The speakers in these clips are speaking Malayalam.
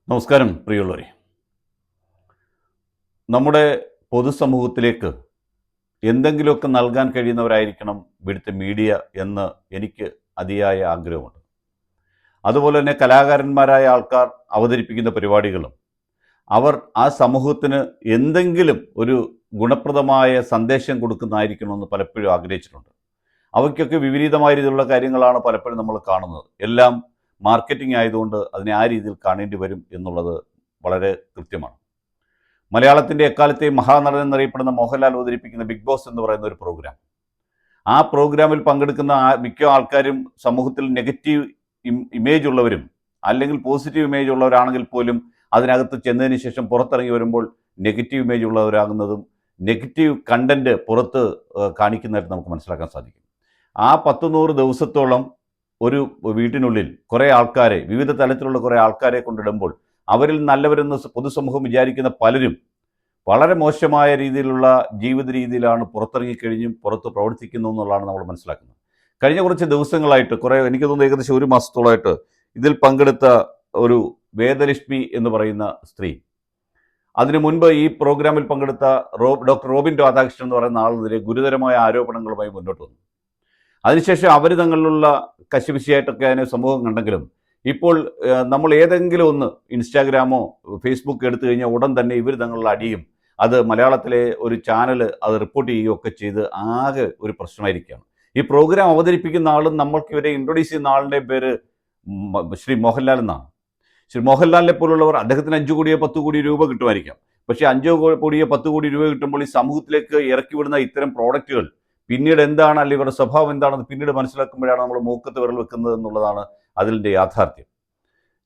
നമസ്കാരം പ്രിയമുള്ളവരെ. നമ്മുടെ പൊതുസമൂഹത്തിലേക്ക് എന്തെങ്കിലുമൊക്കെ നൽകാൻ കഴിയുന്നവരായിരിക്കണം ഇവിടുത്തെ മീഡിയ എന്ന് എനിക്ക് അതിയായ ആഗ്രഹമുണ്ട്. അതുപോലെ തന്നെ കലാകാരന്മാരായ ആൾക്കാർ അവതരിപ്പിക്കുന്ന പരിപാടികളും അവർ ആ സമൂഹത്തിന് എന്തെങ്കിലും ഒരു ഗുണപ്രദമായ സന്ദേശം കൊടുക്കുന്നതായിരിക്കണമെന്ന് പലപ്പോഴും ആഗ്രഹിച്ചിട്ടുണ്ട്. അവയ്ക്കൊക്കെ വിപരീതമായ രീതിയിലുള്ള കാര്യങ്ങളാണ് പലപ്പോഴും നമ്മൾ കാണുന്നത്. എല്ലാം മാർക്കറ്റിംഗ് ആയതുകൊണ്ട് അതിനെ ആ രീതിയിൽ കാണേണ്ടി വരും എന്നുള്ളത് വളരെ കൃത്യമാണ്. മലയാളത്തിൻ്റെ എക്കാലത്തെയും മഹാനടൻ എന്നറിയപ്പെടുന്ന മോഹൻലാൽ അവതരിപ്പിക്കുന്ന ബിഗ് ബോസ് എന്ന് പറയുന്ന ഒരു പ്രോഗ്രാം, ആ പ്രോഗ്രാമിൽ പങ്കെടുക്കുന്ന മിക്ക ആൾക്കാരും സമൂഹത്തിൽ നെഗറ്റീവ് ഇമേജ് ഉള്ളവരും അല്ലെങ്കിൽ പോസിറ്റീവ് ഇമേജ് ഉള്ളവരാണെങ്കിൽ പോലും അതിനകത്ത് ചെന്നതിന് ശേഷം പുറത്തിറങ്ങി വരുമ്പോൾ നെഗറ്റീവ് ഇമേജ് ഉള്ളവരാകുന്നതും നെഗറ്റീവ് കണ്ടന്റ് പുറത്ത് കാണിക്കുന്നതായിട്ട് നമുക്ക് മനസ്സിലാക്കാൻ സാധിക്കും. ആ 10-100 ദിവസത്തോളം ഒരു വീട്ടിനുള്ളിൽ കുറേ ആൾക്കാരെ, വിവിധ തലത്തിലുള്ള കുറേ ആൾക്കാരെ കൊണ്ടിടുമ്പോൾ അവരിൽ നല്ലവരെന്ന് പൊതുസമൂഹം വിചാരിക്കുന്ന പലരും വളരെ മോശമായ രീതിയിലുള്ള ജീവിത രീതിയിലാണ് പുറത്തിറങ്ങിക്കഴിഞ്ഞും പുറത്ത് പ്രവർത്തിക്കുന്നു എന്നുള്ളതാണ് നമ്മൾ മനസ്സിലാക്കുന്നത്. കഴിഞ്ഞ കുറച്ച് ദിവസങ്ങളായിട്ട്, എനിക്ക് തോന്നുന്നു ഏകദേശം ഒരു മാസത്തോളമായിട്ട് ഇതിൽ പങ്കെടുത്ത ഒരു വേദലക്ഷ്മി എന്ന് പറയുന്ന സ്ത്രീ, അതിനു മുൻപ് ഈ പ്രോഗ്രാമിൽ പങ്കെടുത്ത ഡോക്ടർ റോബിൻ രാധാകൃഷ്ണൻ എന്ന് പറയുന്ന ആളിനെതിരെ ഗുരുതരമായ ആരോപണങ്ങളുമായി മുന്നോട്ട് വന്നു. അതിനുശേഷം അവർ തങ്ങളിലുള്ള കശിപിശിയായിട്ടൊക്കെ അതിനെ സമൂഹം കണ്ടെങ്കിലും ഇപ്പോൾ നമ്മൾ ഏതെങ്കിലും ഒന്ന് ഇൻസ്റ്റാഗ്രാമോ ഫേസ്ബുക്ക് എടുത്തു കഴിഞ്ഞാൽ ഉടൻ തന്നെ ഇവർ തങ്ങളുള്ള അടിയും അത് മലയാളത്തിലെ ഒരു ചാനൽ അത് റിപ്പോർട്ട് ചെയ്യുകയൊക്കെ ചെയ്ത് ആകെ ഒരു പ്രശ്നമായിരിക്കുകയാണ്. ഈ പ്രോഗ്രാം അവതരിപ്പിക്കുന്ന ആളും നമ്മൾക്ക് ഇവരെ ഇൻട്രൊഡ്യൂസ് ചെയ്യുന്ന ആളുടെ പേര് ശ്രീ മോഹൻലാൽ എന്നാണ്. ശ്രീ മോഹൻലാലിനെ പോലുള്ളവർ, അദ്ദേഹത്തിന് 5 കോടിയോ 10 കോടി രൂപ കിട്ടുമായിരിക്കാം. പക്ഷേ 5 കോടിയോ 10 കോടി രൂപ കിട്ടുമ്പോൾ ഈ സമൂഹത്തിലേക്ക് ഇറക്കി വിടുന്ന ഇത്തരം പ്രോഡക്റ്റുകൾ പിന്നീട് എന്താണ്, അല്ലെങ്കിൽ ഇവരുടെ സ്വഭാവം എന്താണെന്ന് പിന്നീട് മനസ്സിലാക്കുമ്പോഴാണ് നമ്മൾ മൂക്കത്ത് വിരൽ വെക്കുന്നത് എന്നുള്ളതാണ് അതിൻ്റെ യാഥാർത്ഥ്യം.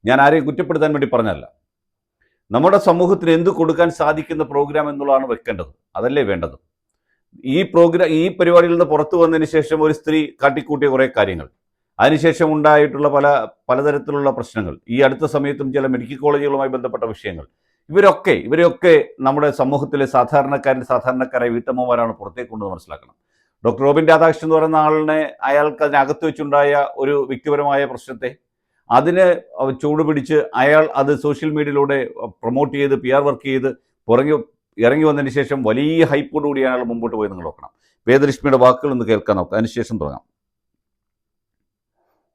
ഞാൻ ആരെയും കുറ്റപ്പെടുത്താൻ വേണ്ടി പറഞ്ഞല്ല. നമ്മുടെ സമൂഹത്തിന് എന്ത് കൊടുക്കാൻ സാധിക്കുന്ന പ്രോഗ്രാം എന്നുള്ളതാണ് വെക്കേണ്ടത്, അതല്ലേ വേണ്ടത്. ഈ പരിപാടിയിൽ നിന്ന് പുറത്തു വന്നതിന് ശേഷം ഒരു സ്ത്രീ കാട്ടിക്കൂട്ടിയ കുറേ കാര്യങ്ങൾ, അതിനുശേഷം ഉണ്ടായിട്ടുള്ള പലതരത്തിലുള്ള പ്രശ്നങ്ങൾ, ഈ അടുത്ത സമയത്തും ചില മെഡിക്കൽ കോളേജുകളുമായി ബന്ധപ്പെട്ട വിഷയങ്ങൾ, ഇവരെയൊക്കെ നമ്മുടെ സമൂഹത്തിലെ സാധാരണക്കാരായ വീട്ടമ്മമാരാണ് പുറത്തേക്ക് കൊണ്ടുവന്ന് മനസ്സിലാക്കണം. ഡോക്ടർ റോബിൻ രാധാകൃഷ്ണൻ എന്ന് പറയുന്ന ആളിനെ, അയാൾക്ക് അതിനകത്ത് വെച്ചുണ്ടായ ഒരു വ്യക്തിപരമായ പ്രശ്നത്തെ അതിനെ ചൂടുപിടിച്ച് അയാൾ അത് സോഷ്യൽ മീഡിയയിലൂടെ പ്രൊമോട്ട് ചെയ്ത് PR വർക്ക് ചെയ്ത് ഇറങ്ങി വന്നതിന് ശേഷം വലിയ ഹൈപ്പോടുകൂടി അയാൾ മുമ്പോട്ട് പോയി നിങ്ങൾ നോക്കണം. വേദലക്ഷ്മിയുടെ വാക്കുകൾ ഒന്ന് കേൾക്കാൻ നോക്കാം, അതിനുശേഷം തുടങ്ങാം.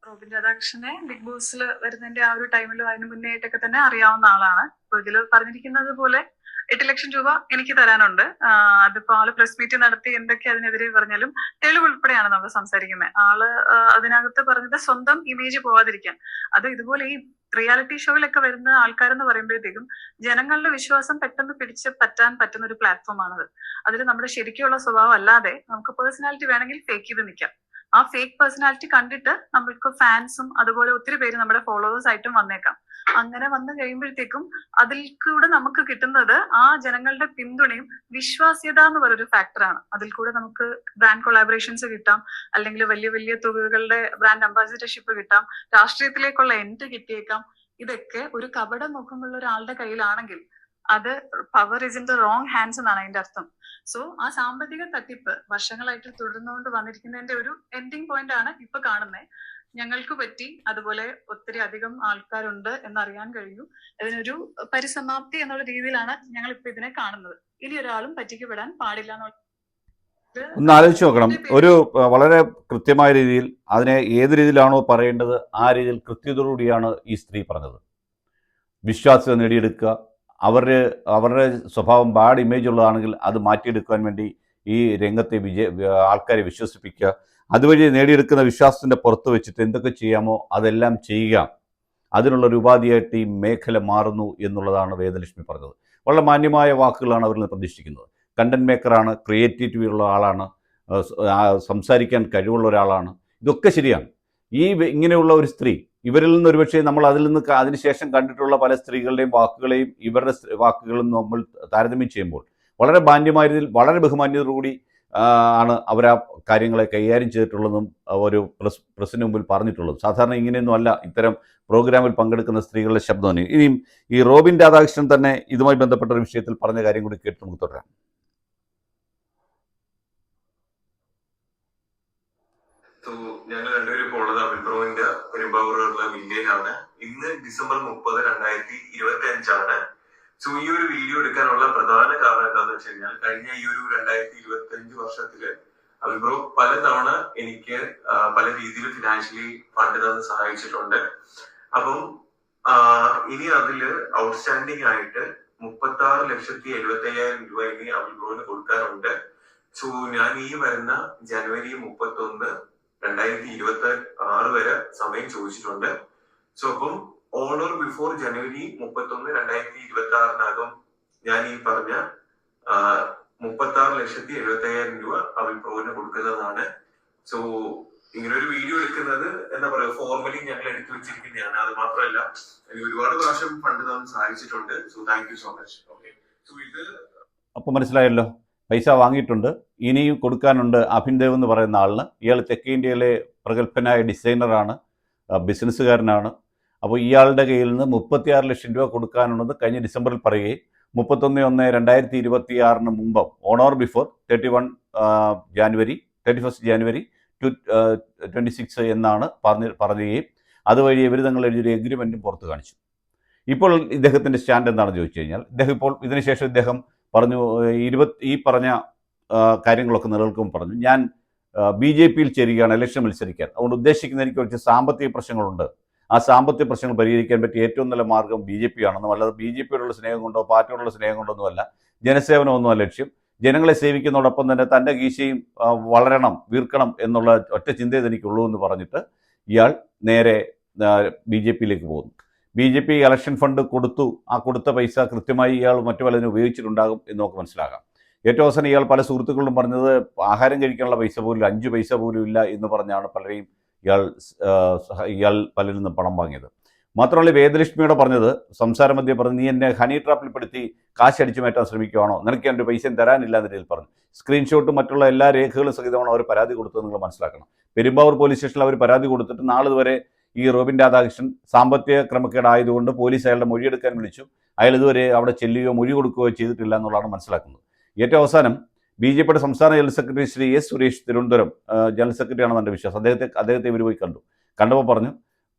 റോബിൻ രാധാകൃഷ്ണനെ ബിഗ് ബോസിൽ വരുന്നതിന്റെ ആ ഒരു ടൈമിലും അതിന് മുന്നേ ആയിട്ടൊക്കെ തന്നെ അറിയാവുന്ന ആളാണ്. അപ്പൊ ഇതിൽ പറഞ്ഞിരിക്കുന്നത് പോലെ 8 ലക്ഷം രൂപ എനിക്ക് തരാനുണ്ട്. അതിപ്പോ ആള് പ്രസ് മീറ്റ് നടത്തി എന്തൊക്കെ അതിനെതിരെ പറഞ്ഞാലും തെളിവ് ഉൾപ്പെടെയാണ് നമ്മൾ സംസാരിക്കുന്നത്. ആള് അതിനകത്ത് പറഞ്ഞത് സ്വന്തം ഇമേജ് പോവാതിരിക്കാൻ. അത് ഇതുപോലെ ഈ റിയാലിറ്റി ഷോയിലൊക്കെ വരുന്ന ആൾക്കാരെന്ന് പറയുമ്പോഴത്തേക്കും ജനങ്ങളുടെ വിശ്വാസം പെട്ടെന്ന് പിടിച്ച് പറ്റാൻ പറ്റുന്ന ഒരു പ്ലാറ്റ്ഫോം ആണത്. അതിൽ നമ്മുടെ ശരിക്കുള്ള സ്വഭാവം അല്ലാതെ നമുക്ക് പേഴ്സണാലിറ്റി വേണമെങ്കിൽ ഫേക്ക് ചെയ്ത് നിൽക്കാം. ആ ഫേക്ക് പേഴ്സണാലിറ്റി കണ്ടിട്ട് നമ്മൾക്ക് ഫാൻസും അതുപോലെ ഒത്തിരി പേര് നമ്മുടെ ഫോളോവേഴ്സ് ആയിട്ടും വന്നേക്കാം. അങ്ങനെ വന്നു കഴിയുമ്പോഴത്തേക്കും അതിൽ കൂടെ നമുക്ക് കിട്ടുന്നത് ആ ജനങ്ങളുടെ പിന്തുണയും വിശ്വാസ്യത എന്ന് പറയുന്ന ഫാക്ടറാണ്. അതിൽ കൂടെ നമുക്ക് ബ്രാൻഡ് കൊളാബറേഷൻസ് കിട്ടാം, അല്ലെങ്കിൽ വലിയ വലിയ തുകകളുടെ ബ്രാൻഡ് അംബാസിഡർഷിപ്പ് കിട്ടാം, രാഷ്ട്രീയത്തിലേക്കുള്ള എൻട്രി കിട്ടിയേക്കാം. ഇതൊക്കെ ഒരു കപട മുഖമുള്ള ഒരാളുടെ കയ്യിലാണെങ്കിൽ അത് power is in the wrong hands എന്നാണ് അതിന്റെ അർത്ഥം. സോ ആ സാമ്പത്തിക തട്ടിപ്പ് വർഷങ്ങളായിട്ട് തുടർന്നുകൊണ്ട് വന്നിരിക്കുന്നതിന്റെ ഒരു എൻഡിങ് പോയിന്റ് ആണ് ഇപ്പൊ കാണുന്നത്. ഞങ്ങൾക്ക് പറ്റി, അതുപോലെ ഒത്തിരി അധികം ആൾക്കാരുണ്ട് എന്നറിയാൻ കഴിഞ്ഞു. അതിനൊരു പരിസമാപ്തി എന്നുള്ള രീതിയിലാണ് ഞങ്ങൾ ഇപ്പൊ ഇതിനെ കാണുന്നത്. ഇനി ഒരാളും പറ്റിക്കപ്പെടാൻ പാടില്ല എന്നുള്ള ഒന്ന് ആലോചിച്ച് നോക്കണം. ഒരു വളരെ കൃത്യമായ രീതിയിൽ അതിനെ ഏത് രീതിയിലാണോ പറയേണ്ടത് ആ രീതിയിൽ കൃത്യതയോടുകൂടിയാണ് ഈ സ്ത്രീ പറഞ്ഞത്. വിശ്വാസ്യത നേടിയെടുക്കുക, അവരുടെ സ്വഭാവം ബാഡ് ഇമേജ് ഉള്ളതാണെങ്കിൽ അത് മാറ്റിയെടുക്കാൻ വേണ്ടി ഈ രംഗത്തെ ആൾക്കാരെ വിശ്വസിപ്പിക്കുക, അതുവഴി നേടിയെടുക്കുന്ന വിശ്വാസത്തിൻ്റെ പുറത്ത് വെച്ചിട്ട് എന്തൊക്കെ ചെയ്യാമോ അതെല്ലാം ചെയ്യുക, അതിനുള്ളൊരു ഉപാധിയായിട്ട് ഈ മേഖല മാറുന്നു എന്നുള്ളതാണ് വേദലക്ഷ്മി പറഞ്ഞത്. വളരെ മാന്യമായ വാക്കുകളാണ് അവരിൽ നിന്ന് പ്രതീക്ഷിക്കുന്നത്. കണ്ടന്റ് മേക്കറാണ്, ക്രിയേറ്റിവിറ്റി ഉള്ള ആളാണ്, സംസാരിക്കാൻ കഴിവുള്ള ഒരാളാണ്, ഇതൊക്കെ ശരിയാണ്. ഇങ്ങനെയുള്ള ഒരു സ്ത്രീ, ഇവരിൽ നിന്ന് ഒരുപക്ഷെ നമ്മൾ അതിനുശേഷം കണ്ടിട്ടുള്ള പല സ്ത്രീകളുടെയും വാക്കുകളെയും ഇവരുടെ വാക്കുകളും നമ്മൾ താരതമ്യം ചെയ്യുമ്പോൾ വളരെ മാന്യമായ രീതിയിൽ, വളരെ ബഹുമാന്യതയോടുകൂടി ആണ് അവർ ആ കാര്യങ്ങളെ കൈകാര്യം ചെയ്തിട്ടുള്ളതും ഒരു പ്രസിന് മുമ്പിൽ പറഞ്ഞിട്ടുള്ളതും. സാധാരണ ഇങ്ങനെയൊന്നും അല്ല ഇത്തരം പ്രോഗ്രാമിൽ പങ്കെടുക്കുന്ന സ്ത്രീകളുടെ ശബ്ദം. ഇനിയും ഈ റോബിൻ രാധാകൃഷ്ണൻ തന്നെ ഇതുമായി ബന്ധപ്പെട്ട ഒരു വിഷയത്തിൽ പറഞ്ഞ കാര്യം കൂടി കേട്ട് നമുക്ക് തുടരാം. ഞങ്ങൾ രണ്ടുപേരും പോണത് അവിൽബ്രോയിന്റെ ഒരു പെരുമ്പാവൂരുള്ള ഇന്ത്യയിലാണ്. ഇന്ന് ഡിസംബർ 30, 2025 സോ ഈ ഒരു വീഡിയോ എടുക്കാനുള്ള പ്രധാന കാരണം എന്താണെന്ന് വെച്ച് കഴിഞ്ഞാൽ, കഴിഞ്ഞ ഈ ഒരു 2025 വർഷത്തില് അഭിപ്രോ പലതവണ എനിക്ക് പല രീതിയിൽ ഫിനാൻഷ്യലി ഫണ്ട് തന്ന് സഹായിച്ചിട്ടുണ്ട്. അപ്പം ഇനി അതില് ഔട്ട്സ്റ്റാൻഡിംഗ് ആയിട്ട് 36,70,75,000 രൂപ ഇനി അഭിപ്രോവിന് കൊടുക്കാറുണ്ട്. സോ ഞാൻ ഈ വരുന്ന ജനുവരി 31, 2026 വരെ സമയം ചോദിച്ചിട്ടുണ്ട്. സോ അപ്പം ഓൺ ഓർ ബിഫോർ ജനുവരി 31, 2026 ഞാൻ ഈ പറഞ്ഞ 36,70,75,000 രൂപ അഭിപ്രോവിന് കൊടുക്കുന്നതാണ്. സോ ഇങ്ങനെ ഒരു വീഡിയോ എടുക്കുന്നത് എന്താ പറയുക, ഫോർമലി ഞങ്ങൾ എടുത്തു വെച്ചിരിക്കുന്നതാണ്. അത് മാത്രമല്ല, എനിക്ക് ഒരുപാട് പ്രാവശ്യം ഫണ്ട് തന്ന് സഹായിച്ചിട്ടുണ്ട്. So thank you so much. Okay, so ഇത് അപ്പോൾ മനസ്സിലായല്ലോ, പൈസ വാങ്ങിയിട്ടുണ്ട്, ഇനിയും കൊടുക്കാനുണ്ട് അഭിൻദേവ് എന്ന് പറയുന്ന ആളിന്. ഇയാൾ തെക്കേ ഇന്ത്യയിലെ പ്രഗത്ഭനായ ഡിസൈനറാണ്, ബിസിനസ്സുകാരനാണ്. അപ്പോൾ ഇയാളുടെ കയ്യിൽ നിന്ന് 36 ലക്ഷം രൂപ കൊടുക്കാനുണ്ടെന്ന് കഴിഞ്ഞ ഡിസംബറിൽ പറയുകയും 31/1/2026 മുമ്പ് ഓൺ ഓർ ബിഫോർ 31 ജാനുവരി 26 എന്നാണ് പറയുകയും അതുവഴി ഇവർ തങ്ങൾ എഴുതിയൊരു എഗ്രിമെൻറ്റും പുറത്ത് കാണിച്ചു. ഇപ്പോൾ ഇദ്ദേഹത്തിൻ്റെ സ്റ്റാൻഡ് എന്താണെന്ന് ചോദിച്ചു കഴിഞ്ഞാൽ, ഇദ്ദേഹം ഇപ്പോൾ ഇതിനുശേഷം ഇദ്ദേഹം പറഞ്ഞു ഈ പറഞ്ഞ കാര്യങ്ങളൊക്കെ നിലനിൽക്കും പറഞ്ഞു, ഞാൻ BJPയിൽ ചേരുകയാണ് ഇലക്ഷൻ മത്സരിക്കാൻ. അതുകൊണ്ട് ഉദ്ദേശിക്കുന്ന എനിക്ക് കുറച്ച് സാമ്പത്തിക പ്രശ്നങ്ങളുണ്ട്. ആ സാമ്പത്തിക പ്രശ്നങ്ങൾ പരിഹരിക്കാൻ പറ്റിയ ഏറ്റവും നല്ല മാർഗ്ഗം BJP ആണെന്നും, അല്ലാതെ BJPയോടുള്ള സ്നേഹം കൊണ്ടോ പാർട്ടിയോടുള്ള സ്നേഹം കൊണ്ടൊന്നുമല്ല, ജനസേവനമൊന്നുമല്ല ലക്ഷ്യം. ജനങ്ങളെ സേവിക്കുന്നതോടൊപ്പം തന്നെ തൻ്റെ ഗീശയും വളരണം, വീർക്കണം എന്നുള്ള ഒറ്റ ചിന്തയെ എനിക്കുള്ളൂ എന്ന് പറഞ്ഞിട്ട് ഇയാൾ നേരെ BJPയിലേക്ക് പോകുന്നു. BJP ഇലക്ഷൻ ഫണ്ട് കൊടുത്തു. ആ കൊടുത്ത പൈസ കൃത്യമായി ഇയാൾ മറ്റു പലതിനും ഉപയോഗിച്ചിട്ടുണ്ടാകും എന്ന് നമുക്ക് മനസ്സിലാകാം. ഏറ്റവും അവസാനം ഇയാൾ പല സുഹൃത്തുക്കളും പറഞ്ഞത് ആഹാരം കഴിക്കാനുള്ള പൈസ പോലും 5 പൈസ പോലും ഇല്ല എന്ന് പറഞ്ഞാണ് പലരെയും ഇയാൾ പലരിൽ നിന്ന് പണം വാങ്ങിയത്. മാത്രമല്ല, വേദലക്ഷ്മിയോട് പറഞ്ഞത്, സംസാരമധ്യേ പറഞ്ഞു, നീ എന്നെ ഹണി ട്രാപ്പിൽ പെടുത്തി കാശ് അടിച്ചു മാറ്റാൻ ശ്രമിക്കുകയാണോ, നിനക്ക് എൻ്റെ പൈസയും തരാനില്ല എന്ന രീതിയിൽ പറഞ്ഞു. സ്ക്രീൻഷോട്ടും മറ്റുള്ള എല്ലാ രേഖകളും സഹിതമാണ് അവർ പരാതി കൊടുത്തത് നിങ്ങൾ മനസ്സിലാക്കണം. പെരുമ്പാവൂർ പോലീസ് സ്റ്റേഷനിൽ അവർ പരാതി കൊടുത്തിട്ട് നാളിതുവരെ ഈ റോബിൻ രാധാകൃഷ്ണൻ സാമ്പത്തിക ക്രമക്കേടായതുകൊണ്ട് പോലീസ് അയാളുടെ മൊഴിയെടുക്കാൻ വിളിച്ചു. അയാൾ ഇതുവരെ അവിടെ ചെല്ലുകയോ മൊഴി കൊടുക്കുകയോ ചെയ്തിട്ടില്ല എന്നുള്ളതാണ് മനസ്സിലാക്കുന്നത്. ഏറ്റവും അവസാനം BJPയുടെ സംസ്ഥാന general secretary Shri S. Suresh, Thiruvananthapuram general സെക്രട്ടറിയാണെന്ന് എൻ്റെ വിശ്വാസം. അദ്ദേഹത്തെ ഇവർ പോയി കണ്ടപ്പോൾ പറഞ്ഞു,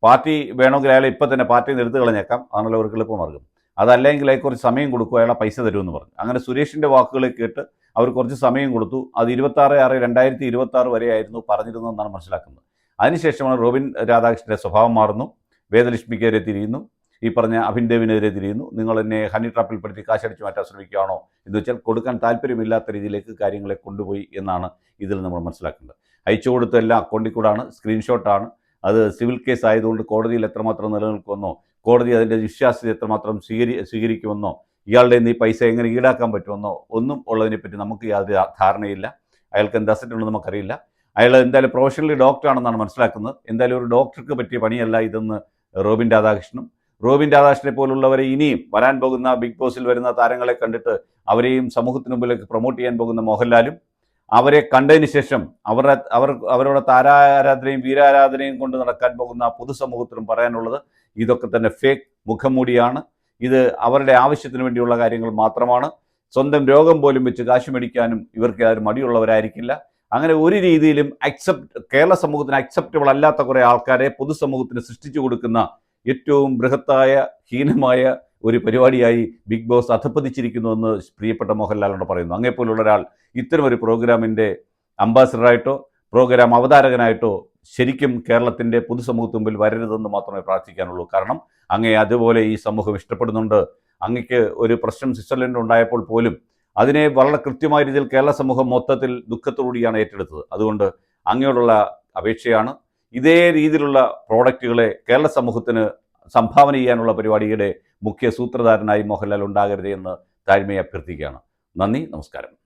പാർട്ടി വേണമെങ്കിൽ അയാളെ ഇപ്പം തന്നെ പാർട്ടിയിൽ നിന്ന് എടുത്തു കളഞ്ഞേക്കാം, ആണല്ലോ അവർക്ക് എളുപ്പമാർഗ്ഗം. അതല്ലെങ്കിൽ കുറച്ച് സമയം കൊടുക്കും, അയാളെ പൈസ തരുമെന്ന് പറഞ്ഞു. അങ്ങനെ സുരേഷിൻ്റെ വാക്കുകളെ കേട്ട് അവർ കുറച്ച് സമയം കൊടുത്തു. അത് 26/6/2026 വരെയായിരുന്നു പറഞ്ഞിരുന്നതെന്നാണ് മനസ്സിലാക്കുന്നത്. അതിനുശേഷമാണ് റോബിൻ രാധാകൃഷ്ണൻ്റെ സ്വഭാവം മാറുന്നു, വേദലക്ഷ്മിക്കെതിരെ തിരിയുന്നു, ഈ പറഞ്ഞ അഭിൻദേവിനെതിരെ തിരിയുന്നു. നിങ്ങൾ എന്നെ ഹണി ട്രാപ്പിൽ പെടുത്തി കാശടിച്ചു മാറ്റാൻ ശ്രമിക്കുകയാണോ എന്ന് വെച്ചാൽ കൊടുക്കാൻ താല്പര്യമില്ലാത്ത രീതിയിലേക്ക് കാര്യങ്ങളെ കൊണ്ടുപോയി എന്നാണ് ഇതിൽ നമ്മൾ മനസ്സിലാക്കേണ്ടത്. അയച്ചു കൊടുത്ത എല്ലാ അക്കൗണ്ടിൽ കൂടാണ്, സ്ക്രീൻഷോട്ടാണ്. അത് സിവിൽ കേസ് ആയതുകൊണ്ട് കോടതിയിൽ എത്രമാത്രം നിലനിൽക്കുമെന്നോ, കോടതി അതിൻ്റെ വിശ്വാസ്യത എത്രമാത്രം സ്വീകരിക്കുമെന്നോ, ഇയാളുടെ ഈ പൈസ എങ്ങനെ ഈടാക്കാൻ പറ്റുമെന്നോ ഒന്നും ഉള്ളതിനെപ്പറ്റി നമുക്ക് യാതൊരു ധാരണയില്ല. അയാൾക്ക് എന്ത് അസറ്റ് ഉണ്ടെന്ന് നമുക്കറിയില്ല. അയാൾ എന്തായാലും പ്രൊഫഷണലി ഡോക്ടറാണെന്നാണ് മനസ്സിലാക്കുന്നത്. എന്തായാലും ഒരു ഡോക്ടർക്ക് പറ്റിയ പണിയല്ല ഇതെന്ന് റോബിൻ രാധാകൃഷ്ണനെ പോലുള്ളവരെ ഇനിയും വരാൻ പോകുന്ന ബിഗ് ബോസിൽ വരുന്ന താരങ്ങളെ കണ്ടിട്ട് അവരെയും സമൂഹത്തിന് മുമ്പിലേക്ക് പ്രൊമോട്ട് ചെയ്യാൻ പോകുന്ന മോഹൻലാലും, അവരെ കണ്ടതിന് ശേഷം അവരുടെ താരാരാധനയും വീരാരാധനയും കൊണ്ട് നടക്കാൻ പോകുന്ന പൊതുസമൂഹത്തിനും പറയാനുള്ളത്, ഇതൊക്കെ തന്നെ ഫേക്ക് മുഖംമൂടിയാണ്. ഇത് അവരുടെ ആവശ്യത്തിന് വേണ്ടിയുള്ള കാര്യങ്ങൾ മാത്രമാണ്. സ്വന്തം രോഗം പോലും വെച്ച് കാശ് മേടിക്കാനും ഇവർക്ക് ആരും മടിയുള്ളവരായിരിക്കില്ല. അങ്ങനെ ഒരു രീതിയിലും കേരള സമൂഹത്തിന് അക്സെപ്റ്റബിൾ അല്ലാത്ത കുറേ ആൾക്കാരെ പൊതുസമൂഹത്തിന് സൃഷ്ടിച്ചു കൊടുക്കുന്ന ഏറ്റവും ബൃഹത്തായ ഹീനമായ ഒരു പരിപാടിയായി ബിഗ് ബോസ് അധപ്പതിച്ചിരിക്കുന്നുവെന്ന് പ്രിയപ്പെട്ട മോഹൻലാലിനോട് പറയുന്നു. അങ്ങേപ്പോലുള്ള ഒരാൾ ഇത്തരം ഒരു പ്രോഗ്രാമിൻ്റെ അംബാസിഡറായിട്ടോ പ്രോഗ്രാം അവതാരകനായിട്ടോ ശരിക്കും കേരളത്തിൻ്റെ പൊതുസമൂഹത്തിന് മുമ്പിൽ വരരുതെന്ന് മാത്രമേ പ്രാർത്ഥിക്കാനുള്ളൂ. കാരണം അങ്ങേ അതുപോലെ ഈ സമൂഹം ഇഷ്ടപ്പെടുന്നുണ്ട്. അങ്ങക്ക് ഒരു പ്രശ്നം സ്വിറ്റ്സർലൻഡ് ഉണ്ടായപ്പോൾ പോലും അതിനെ വളരെ കൃത്യമായ രീതിയിൽ കേരള സമൂഹം മൊത്തത്തിൽ ദുഃഖത്തോടുകൂടിയാണ് ഏറ്റെടുത്തത്. അതുകൊണ്ട് അങ്ങയോടുള്ള അപേക്ഷയാണ്, ഇതേ രീതിയിലുള്ള പ്രോഡക്റ്റുകളെ കേരള സമൂഹത്തിന് സംഭാവന ചെയ്യാനുള്ള പരിപാടിയുടെ മുഖ്യ സൂത്രധാരനായി മോഹൻലാൽ ഉണ്ടാകരുത് എന്ന് താഴ്മയെ അഭ്യർത്ഥിക്കുകയാണ്. നന്ദി, നമസ്കാരം.